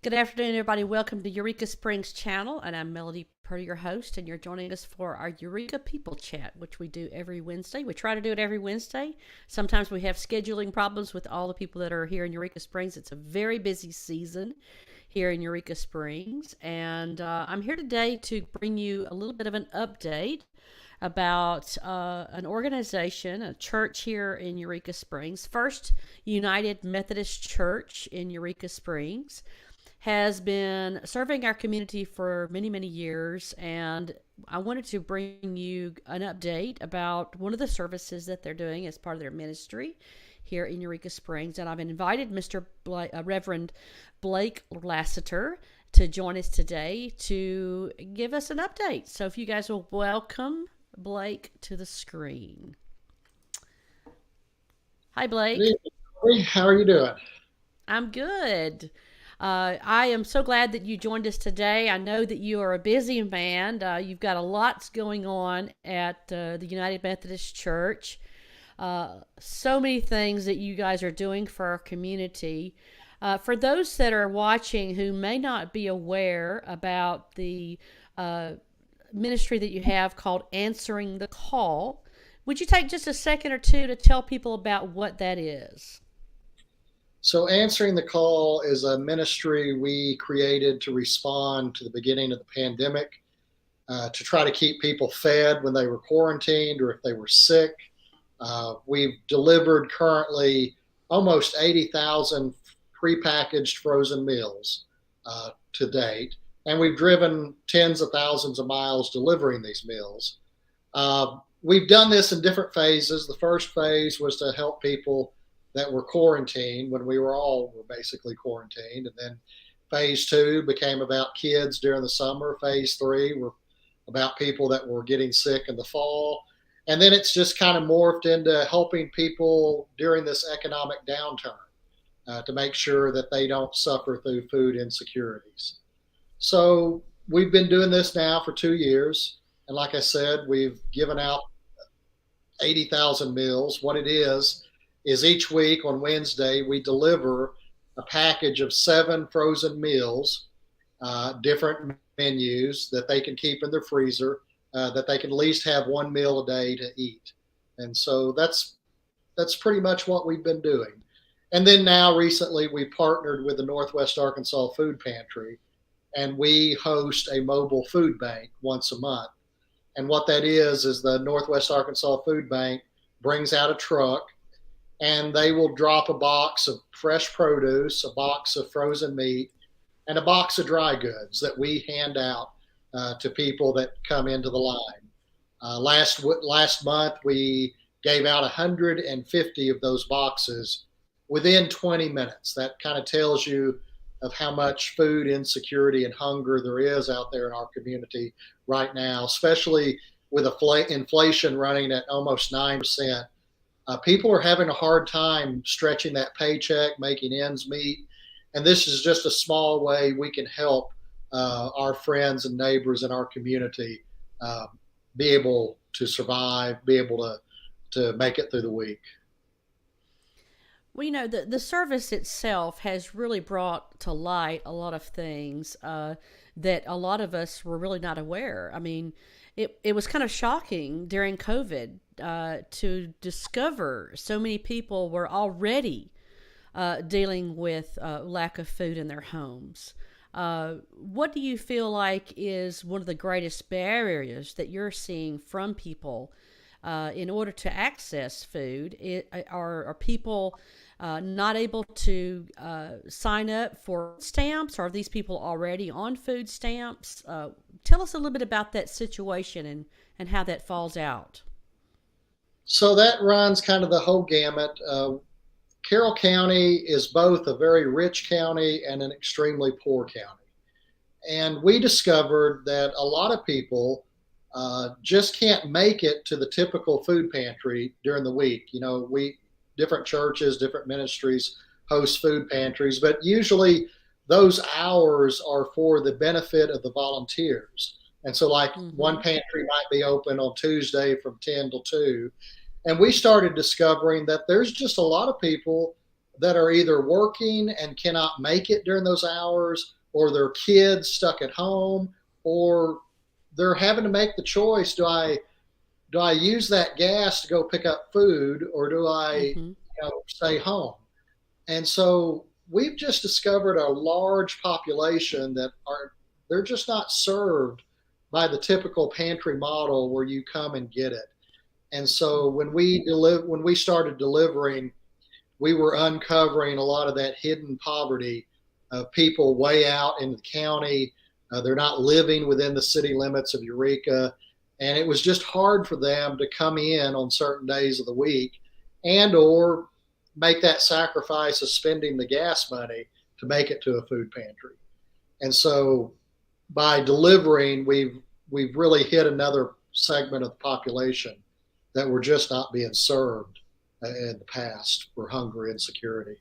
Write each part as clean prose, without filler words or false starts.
Good afternoon, everybody. Welcome to Eureka Springs channel, and I'm Melody Purdy, your host, and you're joining us for our Eureka People Chat, which we do every Wednesday. We try to do it every Wednesday. Sometimes we have scheduling problems with all the people that are here in Eureka Springs. It's a very busy season here in Eureka Springs, and I'm here today to bring you a little bit of an update about an organization, a church here in Eureka Springs, First United Methodist Church in Eureka Springs has been serving our community for many, many years. And I wanted to bring you an update about one of the services that they're doing as part of their ministry here in Eureka Springs. And I've invited Reverend Blake Lassiter to join us today to give us an update. So if you guys will welcome Blake to the screen. Hi, Blake. Good evening. How are you doing? I'm good. I am so glad that you joined us today. I know that you are a busy man. You've got a lot going on at the United Methodist Church. So many things that you guys are doing for our community. For those that are watching who may not be aware about the ministry that you have called Answering the Call, would you take just a second or two to tell people about what that is? So, Answering the Call is a ministry we created to respond to the beginning of the pandemic, to try to keep people fed when they were quarantined or if they were sick. We've delivered currently almost 80,000 prepackaged frozen meals to date, and we've driven tens of thousands of miles delivering these meals. We've done this in different phases. The first phase was to help people that were quarantined when we were basically quarantined. And then phase two became about kids during the summer. Phase three were about people that were getting sick in the fall. And then it's just kind of morphed into helping people during this economic downturn to make sure that they don't suffer through food insecurities. So we've been doing this now for 2 years. And like I said, we've given out 80,000 meals. What it is each week on Wednesday, we deliver a package of 7 frozen meals, different menus that they can keep in their freezer, that they can at least have 1 meal a day to eat. And so that's pretty much what we've been doing. And then now recently we partnered with the Northwest Arkansas Food Pantry, and we host a mobile food bank once a month. And what that is the Northwest Arkansas Food Bank brings out a truck, and they will drop a box of fresh produce, a box of frozen meat, and a box of dry goods that we hand out to people that come into the line. Last month, we gave out 150 of those boxes within 20 minutes. That kind of tells you of how much food insecurity and hunger there is out there in our community right now, especially with inflation running at almost 9%. People are having a hard time stretching that paycheck, making ends meet. And this is just a small way we can help our friends and neighbors in our community be able to survive, be able to make it through the week. Well, the service itself has really brought to light a lot of things that a lot of us were really not aware. I mean, it was kind of shocking during COVID to discover so many people were already dealing with lack of food in their homes. What do you feel like is one of the greatest barriers that you're seeing from people in order to access food? Are people not able to sign up for stamps? Are these people already on food stamps? Tell us a little bit about that situation and how that falls out. So that runs kind of the whole gamut. Carroll County is both a very rich county and an extremely poor county. And we discovered that a lot of people just can't make it to the typical food pantry during the week. Different churches, different ministries host food pantries, but usually those hours are for the benefit of the volunteers. And so like one pantry might be open on Tuesday from 10 till 2. And we started discovering that there's just a lot of people that are either working and cannot make it during those hours, or their kids stuck at home, or they're having to make the choice: do I use that gas to go pick up food, or do I Mm-hmm. stay home? And so we've just discovered a large population that are they're just not served by the typical pantry model where you come and get it. And so when we started delivering, we were uncovering a lot of that hidden poverty of people way out in the county. They're not living within the city limits of Eureka. And it was just hard for them to come in on certain days of the week and or make that sacrifice of spending the gas money to make it to a food pantry. And so by delivering, we've really hit another segment of the population that were just not being served in the past for hunger and security.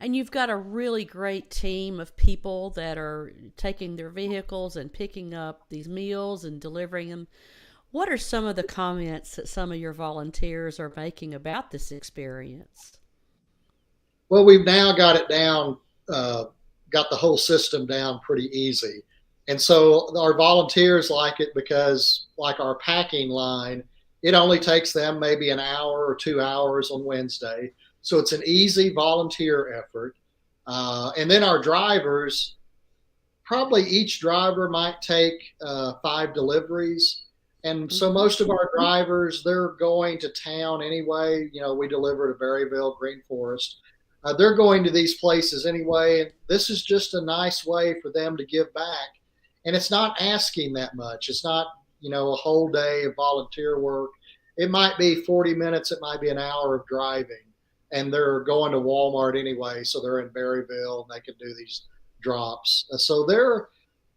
And you've got a really great team of people that are taking their vehicles and picking up these meals and delivering them. What are some of the comments that some of your volunteers are making about this experience? Well, we've now got it down, got the whole system down pretty easy. And so our volunteers like it because, like our packing line, it only takes them maybe an hour or 2 hours on Wednesday. So it's an easy volunteer effort. And then our drivers, probably each driver might take 5 deliveries. And so Mm-hmm. most of our drivers, they're going to town anyway. We deliver to Berryville, Green Forest. They're going to these places anyway. And this is just a nice way for them to give back. And it's not asking that much. It's not, a whole day of volunteer work. It might be 40 minutes. It might be an hour of driving. And they're going to Walmart anyway. So they're in Berryville and they can do these drops. So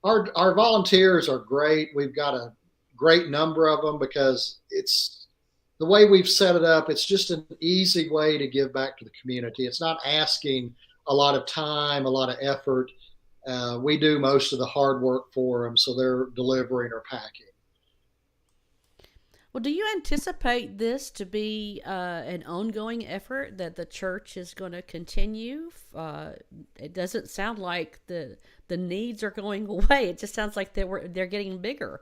our volunteers are great. We've got a great number of them because it's the way we've set it up. It's just an easy way to give back to the community. It's not asking a lot of time, a lot of effort. We do most of the hard work for them, so they're delivering or packing. Well, do you anticipate this to be an ongoing effort that the church is going to continue? It doesn't sound like the needs are going away. It just sounds like they're getting bigger.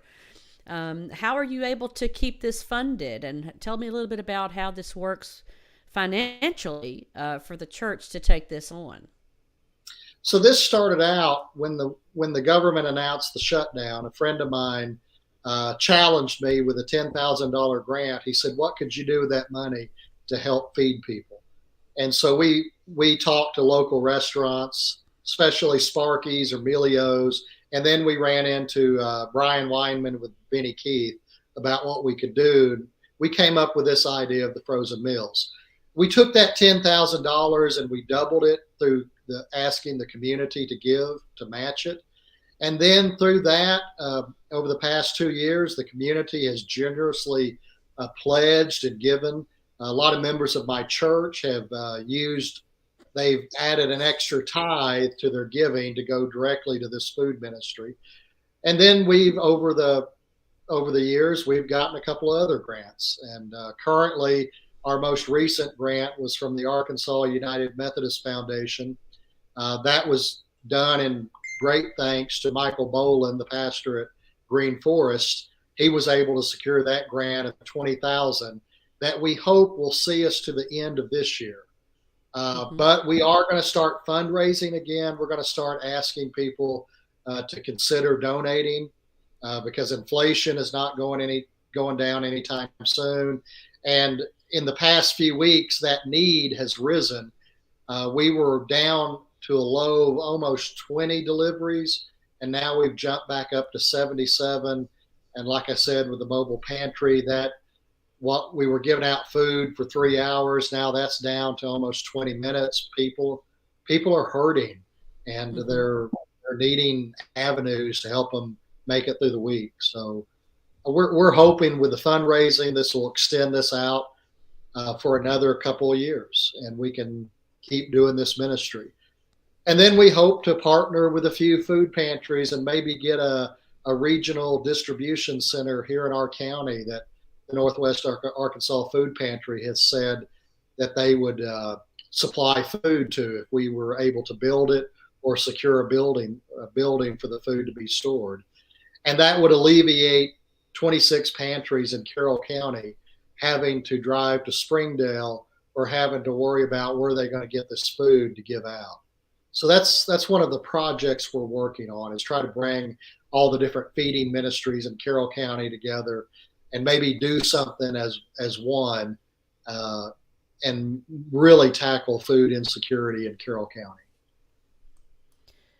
How are you able to keep this funded? And tell me a little bit about how this works financially for the church to take this on. So this started out when the government announced the shutdown. A friend of mine challenged me with a $10,000 grant. He said, "What could you do with that money to help feed people?" And so we talked to local restaurants, especially Sparky's or Melio's, and then we ran into Brian Weinman with Benny Keith about what we could do. We came up with this idea of the frozen meals. We took that $10,000 and we doubled it through asking the community to give, to match it. And then through that, over the past 2 years, the community has generously pledged and given. A lot of members of my church have they've added an extra tithe to their giving to go directly to this food ministry. And then over the years, we've gotten a couple of other grants. And currently, our most recent grant was from the Arkansas United Methodist Foundation. That was done in great thanks to Michael Boland, the pastor at Green Forest. He was able to secure that grant of $20,000 that we hope will see us to the end of this year. Mm-hmm. But we are going to start fundraising again. We're going to start asking people to consider donating because inflation is not going down anytime soon. And in the past few weeks, that need has risen. We were down to a low of almost 20 deliveries, and now we've jumped back up to 77. And like I said, with the mobile pantry, that what we were giving out food for 3 hours, now that's down to almost 20 minutes. People are hurting, and Mm-hmm. they're needing avenues to help them make it through the week. So we're hoping with the fundraising, this will extend this out for another couple of years, and we can keep doing this ministry. And then we hope to partner with a few food pantries and maybe get a regional distribution center here in our county. That the Northwest Arkansas Food Pantry has said that they would supply food to if we were able to build it or secure a building for the food to be stored. And that would alleviate 26 pantries in Carroll County having to drive to Springdale or having to worry about where they're going to get this food to give out. So that's one of the projects we're working on, is try to bring all the different feeding ministries in Carroll County together and maybe do something as one, and really tackle food insecurity in Carroll County.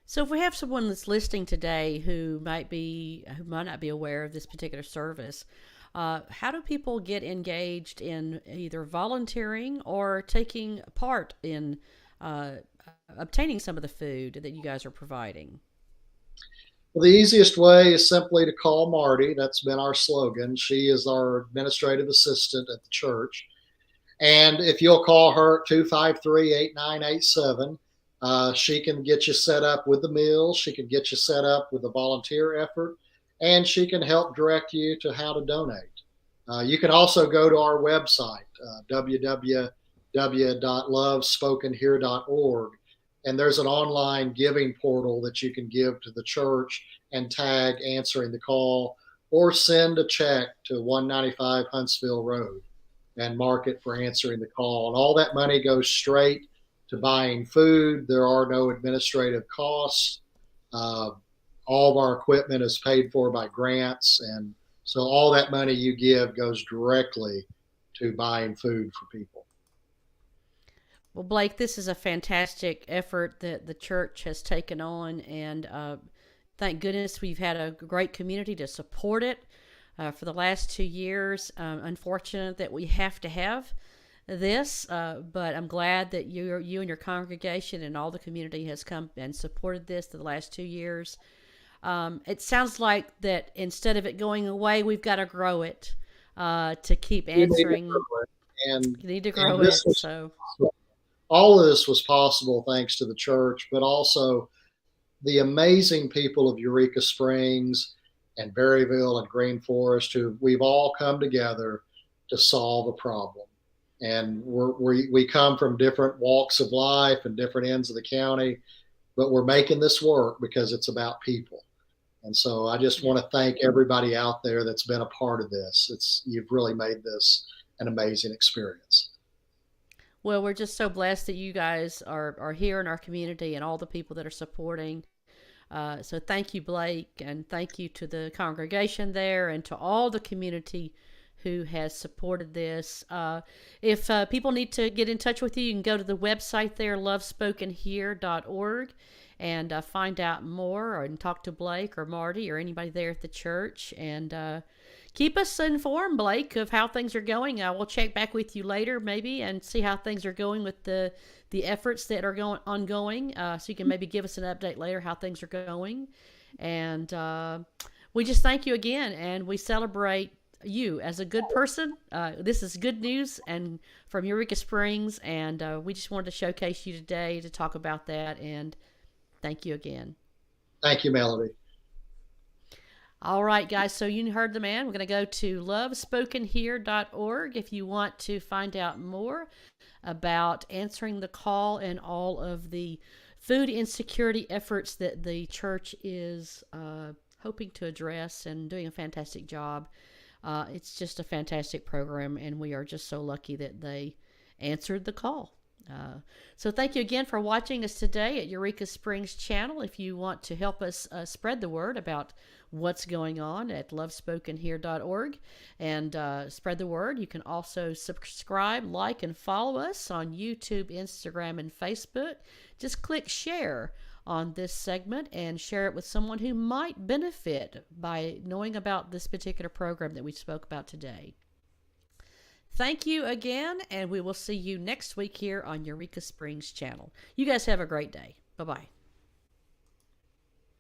So, if we have someone that's listening today who might not be aware of this particular service, how do people get engaged in either volunteering or taking part in obtaining some of the food that you guys are providing? Well, the easiest way is simply to call Marty. That's been our slogan. She is our administrative assistant at the church. And if you'll call her at 253-8987, she can get you set up with the meals. She can get you set up with the volunteer effort, and she can help direct you to how to donate. You can also go to our website, www.lovespokenhere.org, and there's an online giving portal that you can give to the church and tag answering the call, or send a check to 195 Huntsville Road and mark it for answering the call. And all that money goes straight to buying food. There are no administrative costs. All of our equipment is paid for by grants. And so all that money you give goes directly to buying food for people. Well, Blake, this is a fantastic effort that the church has taken on, and thank goodness we've had a great community to support it for the last 2 years. Unfortunate that we have to have this, but I'm glad that you and your congregation and all the community has come and supported this for the last 2 years. It sounds like that instead of it going away, we've got to grow it to keep answering. You need to grow it. So all of this was possible thanks to the church, but also the amazing people of Eureka Springs and Berryville and Green Forest, who we've all come together to solve a problem. And we come from different walks of life and different ends of the county, but we're making this work because it's about people. And so I just want to thank everybody out there that's been a part of this. You've really made this an amazing experience. Well, we're just so blessed that you guys are here in our community and all the people that are supporting. So thank you, Blake, and thank you to the congregation there and to all the community who has supported this. If people need to get in touch with you, you can go to the website there, lovespokenhere.org, and find out more, and talk to Blake or Marty or anybody there at the church. And keep us informed, Blake, of how things are going. We'll check back with you later maybe and see how things are going with the efforts that are ongoing. So you can maybe give us an update later how things are going. And we just thank you again, and we celebrate you as a good person. This is good news and from Eureka Springs, and we just wanted to showcase you today to talk about that, and thank you again. Thank you, Melody. All right, guys, so you heard the man. We're going to go to lovespokenhere.org if you want to find out more about answering the call and all of the food insecurity efforts that the church is hoping to address and doing a fantastic job. It's just a fantastic program, and we are just so lucky that they answered the call. So thank you again for watching us today at Eureka Springs channel. If you want to help us spread the word about what's going on at lovespokenhere.org and spread the word, you can also subscribe, like, and follow us on YouTube, Instagram, and Facebook. Just click share on this segment and share it with someone who might benefit by knowing about this particular program that we spoke about today. Thank you again, and we will see you next week here on Eureka Springs channel. You guys have a great day. Bye-bye.